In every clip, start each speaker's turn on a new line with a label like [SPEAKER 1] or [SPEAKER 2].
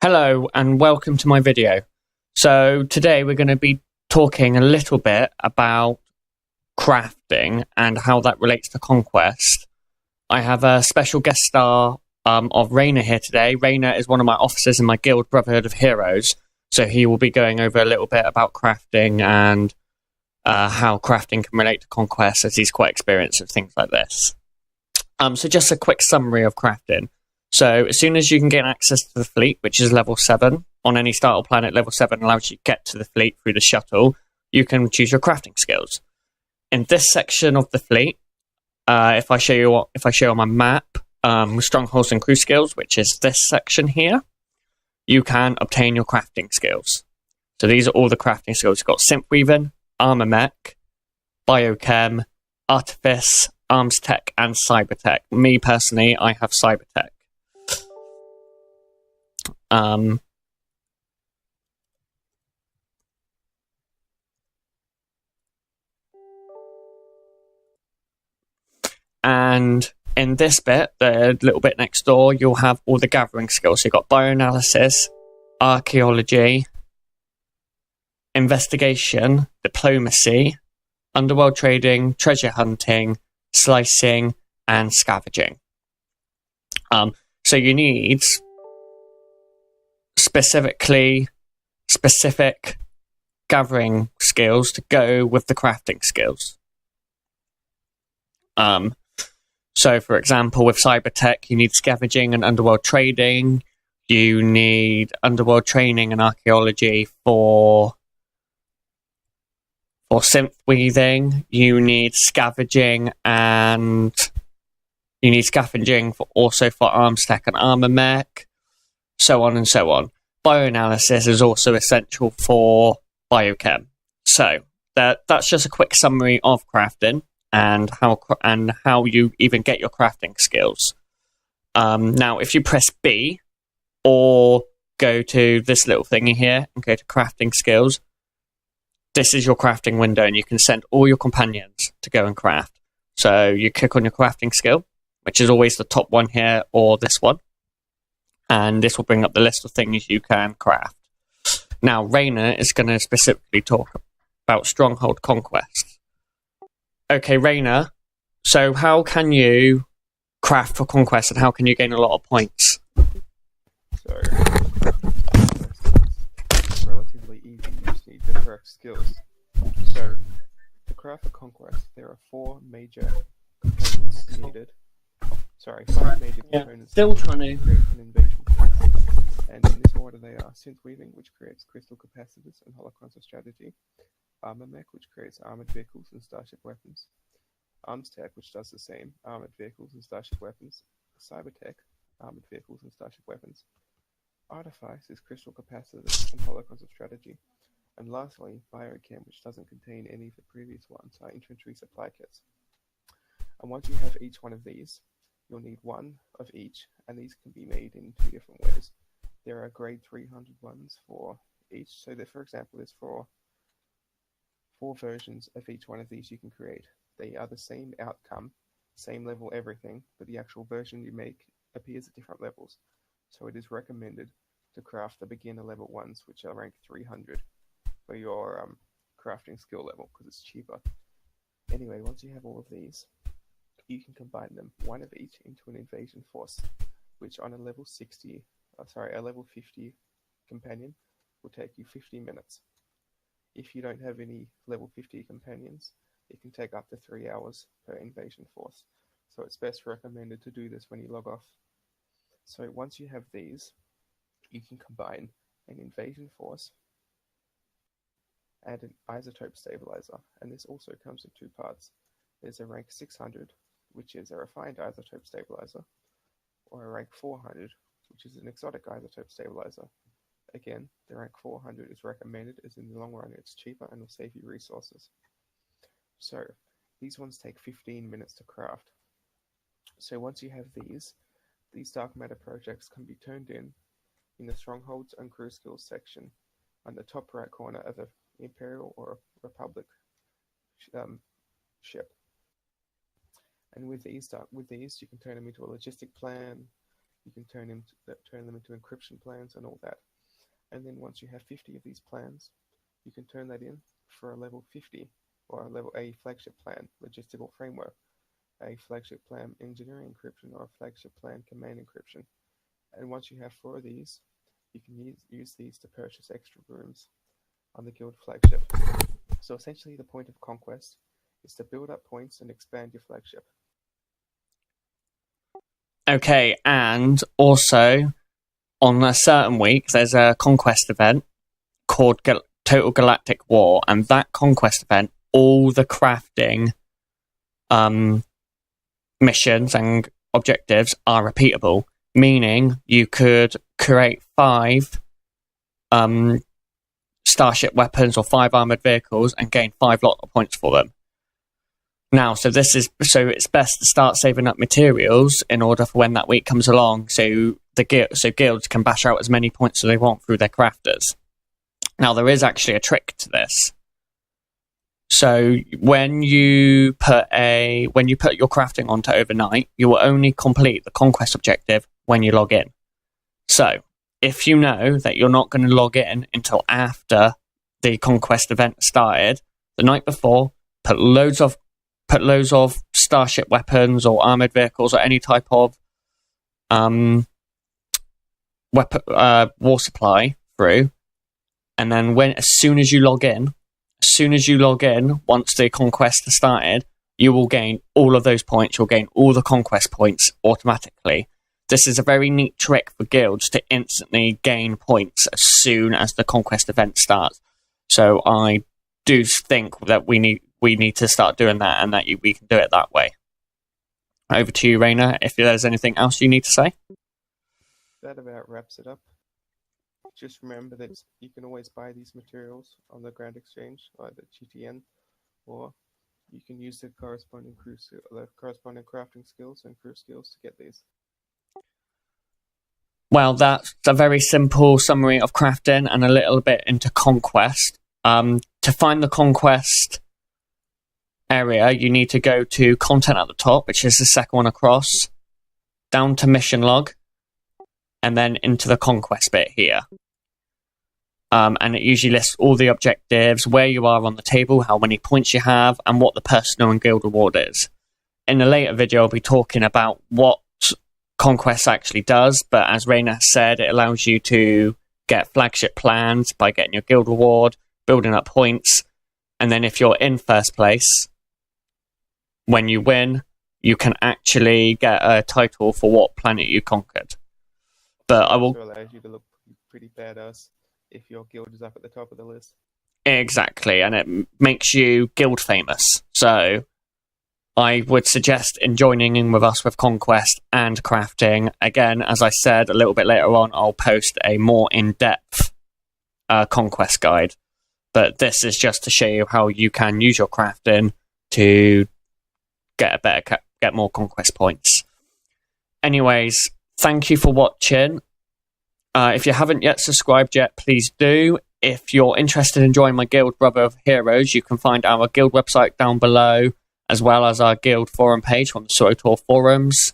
[SPEAKER 1] Hello and welcome to my video. So today we're going to be talking a little bit about crafting and how that relates to Conquest. I have a special guest star of Rainer here today. Rainer is one of my officers in my guild, Brotherhood of Heroes, so he will be going over a little bit about crafting and how crafting can relate to Conquest, as he's quite experienced with things like this. So just a quick summary of crafting. So as soon as you can gain access to the fleet, which is level 7, on any starter planet, level 7 allows you to get to the fleet through the shuttle, you can choose your crafting skills. In this section of the fleet, if I show you on my map, strongholds and crew skills, which is this section here, you can obtain your crafting skills. So these are all the crafting skills. You've got synth weaving, armor mech, biochem, artifice, arms tech, and cyber tech. Me personally, I have cyber tech. And in this bit, the little bit next door, you'll have all the gathering skills. So you've got bioanalysis, archaeology, investigation, diplomacy, underworld trading, treasure hunting, slicing, and scavenging. So you need specific gathering skills to go with the crafting skills. So for example, with cyber tech, you need scavenging and underworld trading. You need underworld training and archaeology for synth weaving. You need scavenging for arms tech and armor mech, so on and so on. Bioanalysis is also essential for biochem. So that's just a quick summary of crafting and how you even get your crafting skills. Now, if you press B or go to this little thingy here and go to crafting skills, this is your crafting window, and you can send all your companions to go and craft. So you click on your crafting skill, which is always the top one here or this one, and this will bring up the list of things you can craft. Now, Rainer is going to specifically talk about Stronghold Conquest. Okay, Rainer, so how can you craft for Conquest, and how can you gain a lot of points?
[SPEAKER 2] So, it's relatively easy. You just need the correct skills. So, to craft for Conquest, there are 4 major components needed. Sorry, 5 major components
[SPEAKER 1] still trying to
[SPEAKER 2] create an invasion force. And in this order they are synth weaving, which creates crystal capacitors and holocrons of strategy. Armor mech, which creates armored vehicles and starship weapons. Arms tech, which does the same, armored vehicles and starship weapons. Cyber tech, armored vehicles and starship weapons. Artifice is crystal capacitors and holocrons of strategy. And lastly, biochem, which doesn't contain any of the previous ones, are infantry supply kits. And once you have each one of these, you'll need 1 of each, and these can be made in 2 different ways. There are grade 300 ones for each, so that, for example, there's 4 versions of each one of these you can create. They are the same outcome, same level everything, but the actual version you make appears at different levels. So it is recommended to craft the beginner level ones, which are ranked 300 for your crafting skill level, because it's cheaper. Anyway, once you have all of these, you can combine them, 1 of each, into an invasion force, which on a level 50 companion will take you 50 minutes. If you don't have any level 50 companions, it can take up to 3 hours per invasion force. So it's best recommended to do this when you log off. So once you have these, you can combine an invasion force and an isotope stabilizer. And this also comes in 2 parts. There's a rank 600, which is a refined isotope stabilizer, or a rank 400, which is an exotic isotope stabilizer. Again, the rank 400 is recommended, as in the long run it's cheaper and will save you resources. So, these ones take 15 minutes to craft. So once you have these dark matter projects can be turned in the Strongholds and Crew Skills section on the top right corner of an Imperial or Republic ship. And with these, you can turn them into a logistic plan, you can turn them into encryption plans and all that. And then once you have 50 of these plans, you can turn that in for a level 50 or a level A flagship plan logistical framework, a flagship plan engineering encryption, or a flagship plan command encryption. And once you have 4 of these, you can use these to purchase extra rooms on the guild flagship. So essentially the point of Conquest is to build up points and expand your flagship.
[SPEAKER 1] Okay, and also on a certain week there's a Conquest event called Total Galactic War, and that Conquest event, all the crafting missions and objectives are repeatable, meaning you could create 5 starship weapons or 5 armored vehicles and gain 5 lot of points for them. Now, so it's best to start saving up materials in order for when that week comes along, so guilds can bash out as many points as they want through their crafters. Now, there is actually a trick to this. So when you put your crafting onto overnight, you will only complete the Conquest objective when you log in. So if you know that you're not going to log in until after the Conquest event started, the night before, put loads of starship weapons or armored vehicles or any type of war supply through, and then as soon as you log in, once the Conquest has started, you will gain all of those points. You'll gain all the Conquest points automatically. This is a very neat trick for guilds to instantly gain points as soon as the Conquest event starts. So I do think that we need to start doing that, and that we can do it that way. Over to you, Raina, if there's anything else you need to say.
[SPEAKER 2] That about wraps it up. Just remember that you can always buy these materials on the Grand Exchange, either GTN, or you can use the corresponding crafting skills and crew skills to get these.
[SPEAKER 1] Well, that's a very simple summary of crafting and a little bit into Conquest. To find the Conquest area, you need to go to content at the top, which is the second one across, down to mission log, and then into the Conquest bit here. And it usually lists all the objectives, where you are on the table, how many points you have, and what the personal and guild reward is. In a later video, I'll be talking about what Conquest actually does, but as Raina said, it allows you to get flagship plans by getting your guild reward, building up points, and then if you're in first place, when you win, you can actually get a title for what planet you conquered. But I will...
[SPEAKER 2] It allows you to look pretty badass if your guild is up at the top of the list.
[SPEAKER 1] Exactly, and it makes you guild famous. So I would suggest joining in with us with Conquest and crafting. Again, as I said, a little bit later on, I'll post a more in-depth Conquest guide. But this is just to show you how you can use your crafting to get more Conquest points. Anyways, thank you for watching. If you haven't yet subscribed yet, please do. If you're interested in joining my guild, Brotherhood of Heroes, you can find our guild website down below, as well as our guild forum page on the SWTOR forums.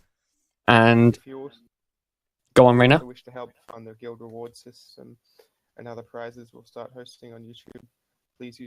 [SPEAKER 1] And
[SPEAKER 2] if you also,
[SPEAKER 1] go on, Raina.
[SPEAKER 2] If you wish to help fund the guild reward system and other prizes we'll start hosting on YouTube, please use